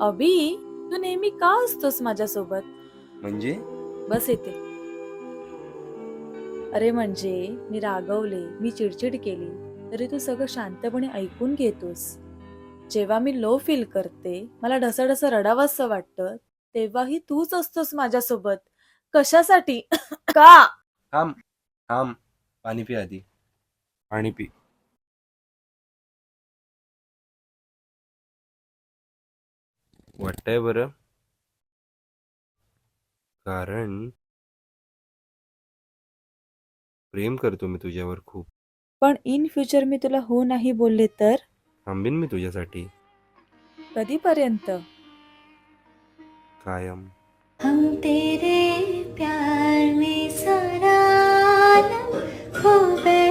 अभि, तू नेहमी का असतोस माझ्यासोबत? म्हणजे? बस येते. अरे म्हणजे मी रागवले, मी चिडचिड केली, तरी तू सगळं शांतपणे ऐकून घेतोस. जेव्हा मी लो फील करते, मला ढसाढसा रडावंसं वाटतं, तेव्हाही तूच असतोस माझ्यासोबत. कशासाठी? का? थांब थांब, पाणी पी आधी. पाणी पी. वाटतंय बरं? कारण प्रेम करतो मी तुझ्यावर खूप. पण इन फ्युचर मी तुला हो नाही बोलले तर? थांबीन मी तुझ्यासाठी कधीपर्यंत? कायम. हम तेरे प्यार में सारा आलम खो गए.